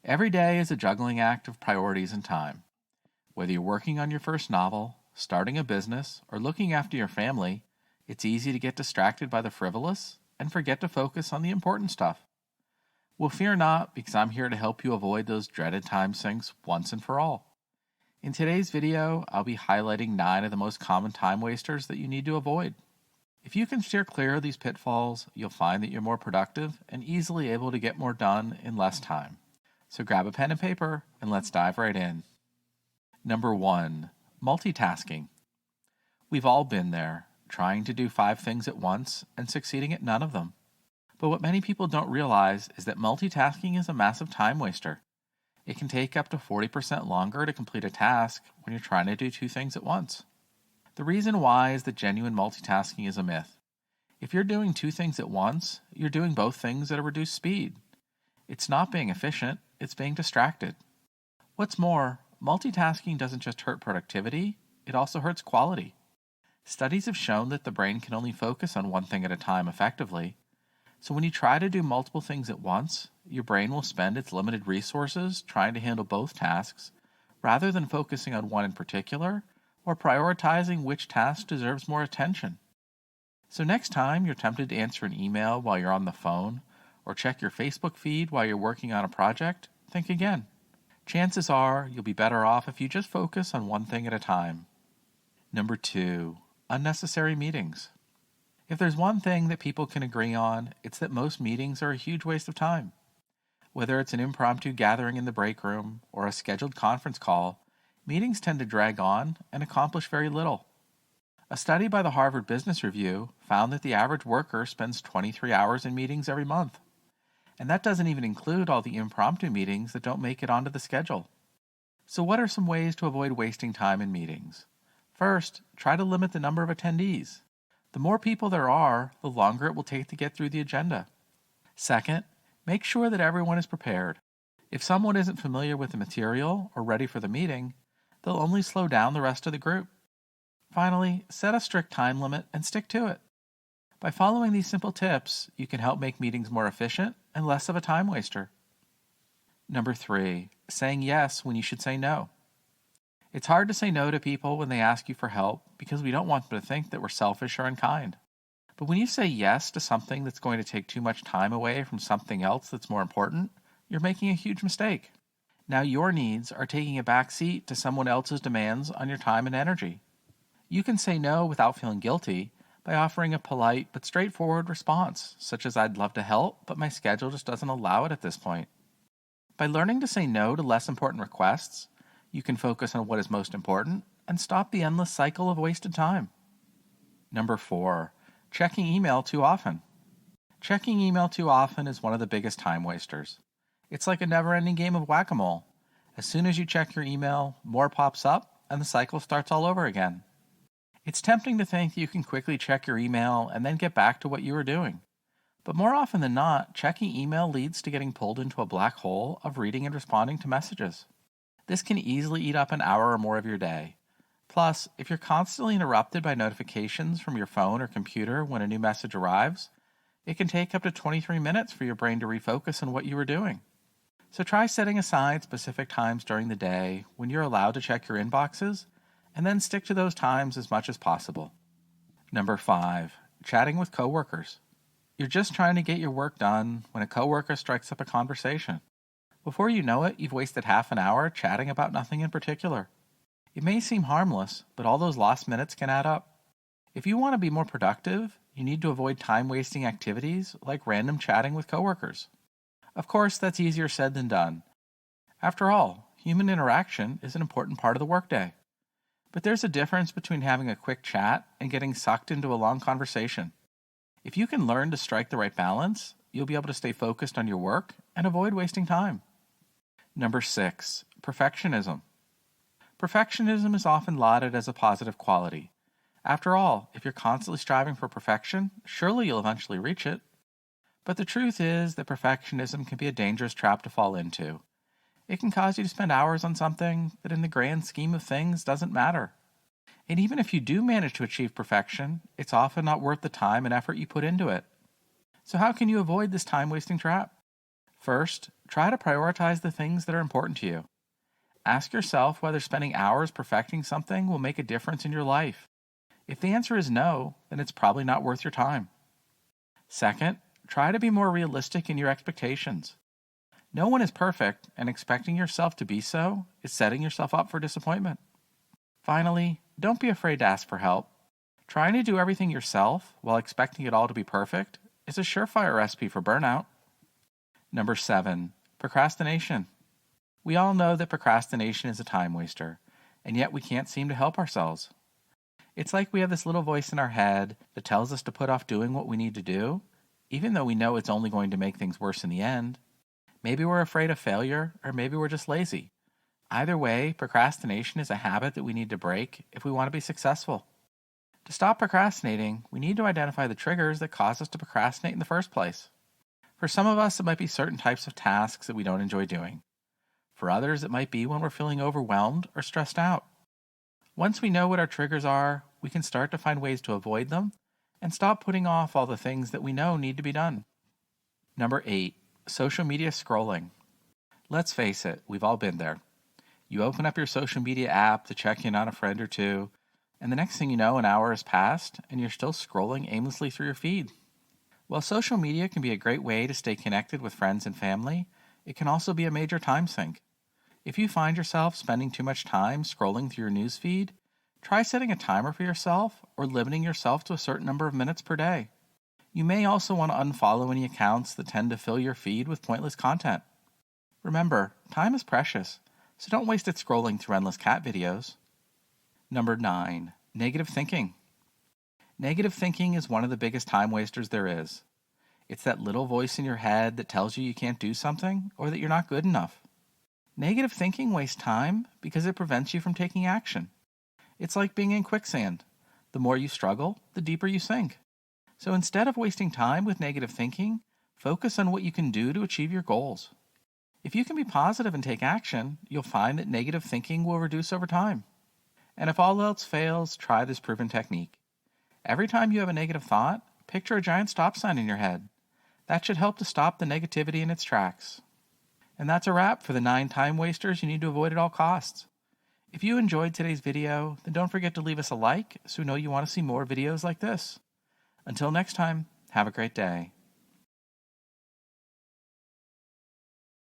Every day is a juggling act of priorities and time. Whether you're working on your first novel, starting a business, or looking after your family, it's easy to get distracted by the frivolous and forget to focus on the important stuff. Well, fear not, because I'm here to help you avoid those dreaded time sinks once and for all. In today's video, I'll be highlighting 9 of the most common time wasters that you need to avoid. If you can steer clear of these pitfalls, you'll find that you're more productive and easily able to get more done in less time. So grab a pen and paper and let's dive right in. Number 1, multitasking. We've all been there, trying to do 5 things at once and succeeding at none of them. But what many people don't realize is that multitasking is a massive time waster. It can take up to 40% longer to complete a task when you're trying to do 2 things at once. The reason why is that genuine multitasking is a myth. If you're doing 2 things at once, you're doing both things at a reduced speed. It's not being efficient, it's being distracted. What's more, multitasking doesn't just hurt productivity, it also hurts quality. Studies have shown that the brain can only focus on one thing at a time effectively. So when you try to do multiple things at once, your brain will spend its limited resources trying to handle both tasks, rather than focusing on one in particular, or prioritizing which task deserves more attention. So next time you're tempted to answer an email while you're on the phone, or check your Facebook feed while you're working on a project, think again. Chances are you'll be better off if you just focus on one thing at a time. Number 2, unnecessary meetings. If there's one thing that people can agree on, it's that most meetings are a huge waste of time. Whether it's an impromptu gathering in the break room or a scheduled conference call, meetings tend to drag on and accomplish very little. A study by the Harvard Business Review found that the average worker spends 23 hours in meetings every month. And that doesn't even include all the impromptu meetings that don't make it onto the schedule. So what are some ways to avoid wasting time in meetings? First, try to limit the number of attendees. The more people there are, the longer it will take to get through the agenda. Second, make sure that everyone is prepared. If someone isn't familiar with the material or ready for the meeting, they'll only slow down the rest of the group. Finally, set a strict time limit and stick to it. By following these simple tips, you can help make meetings more efficient and less of a time waster. Number 3, saying yes when you should say no. It's hard to say no to people when they ask you for help because we don't want them to think that we're selfish or unkind. But when you say yes to something that's going to take too much time away from something else that's more important, you're making a huge mistake. Now your needs are taking a back seat to someone else's demands on your time and energy. You can say no without feeling guilty by offering a polite but straightforward response, such as "I'd love to help, but my schedule just doesn't allow it at this point." By learning to say no to less important requests, you can focus on what is most important and stop the endless cycle of wasted time. Number 4, checking email too often. Checking email too often is one of the biggest time wasters. It's like a never-ending game of whack-a-mole. As soon as you check your email, more pops up and the cycle starts all over again. It's tempting to think you can quickly check your email and then get back to what you were doing. But more often than not, checking email leads to getting pulled into a black hole of reading and responding to messages. This can easily eat up an hour or more of your day. Plus, if you're constantly interrupted by notifications from your phone or computer when a new message arrives, it can take up to 23 minutes for your brain to refocus on what you were doing. So try setting aside specific times during the day when you're allowed to check your inboxes, and then stick to those times as much as possible. Number 5, chatting with coworkers. You're just trying to get your work done when a coworker strikes up a conversation. Before you know it, you've wasted half an hour chatting about nothing in particular. It may seem harmless, but all those lost minutes can add up. If you want to be more productive, you need to avoid time-wasting activities like random chatting with coworkers. Of course, that's easier said than done. After all, human interaction is an important part of the workday. But there's a difference between having a quick chat and getting sucked into a long conversation. If you can learn to strike the right balance, you'll be able to stay focused on your work and avoid wasting time. Number 6, perfectionism. Perfectionism is often lauded as a positive quality. After all, if you're constantly striving for perfection, surely you'll eventually reach it. But the truth is that perfectionism can be a dangerous trap to fall into. It can cause you to spend hours on something that in the grand scheme of things doesn't matter. And even if you do manage to achieve perfection, it's often not worth the time and effort you put into it. So how can you avoid this time-wasting trap? First, try to prioritize the things that are important to you. Ask yourself whether spending hours perfecting something will make a difference in your life. If the answer is no, then it's probably not worth your time. Second, try to be more realistic in your expectations. No one is perfect, and expecting yourself to be so is setting yourself up for disappointment. Finally, don't be afraid to ask for help. Trying to do everything yourself while expecting it all to be perfect is a surefire recipe for burnout. Number 7, procrastination. We all know that procrastination is a time waster, and yet we can't seem to help ourselves. It's like we have this little voice in our head that tells us to put off doing what we need to do, even though we know it's only going to make things worse in the end. Maybe we're afraid of failure, or maybe we're just lazy. Either way, procrastination is a habit that we need to break if we want to be successful. To stop procrastinating, we need to identify the triggers that cause us to procrastinate in the first place. For some of us, it might be certain types of tasks that we don't enjoy doing. For others, it might be when we're feeling overwhelmed or stressed out. Once we know what our triggers are, we can start to find ways to avoid them and stop putting off all the things that we know need to be done. Number 8, social media scrolling. Let's face it, we've all been there. You open up your social media app to check in on a friend or two, and the next thing you know, an hour has passed and you're still scrolling aimlessly through your feed. While social media can be a great way to stay connected with friends and family, it can also be a major time sink. If you find yourself spending too much time scrolling through your news feed, try setting a timer for yourself or limiting yourself to a certain number of minutes per day. You may also want to unfollow any accounts that tend to fill your feed with pointless content. Remember, time is precious, so don't waste it scrolling through endless cat videos. Number 9, negative thinking. Negative thinking is one of the biggest time wasters there is. It's that little voice in your head that tells you can't do something or that you're not good enough. Negative thinking wastes time because it prevents you from taking action. It's like being in quicksand. The more you struggle, the deeper you sink. So instead of wasting time with negative thinking, focus on what you can do to achieve your goals. If you can be positive and take action, you'll find that negative thinking will reduce over time. And if all else fails, try this proven technique. Every time you have a negative thought, picture a giant stop sign in your head. That should help to stop the negativity in its tracks. And that's a wrap for the 9 time wasters you need to avoid at all costs. If you enjoyed today's video, then don't forget to leave us a like so we know you want to see more videos like this. Until next time, have a great day.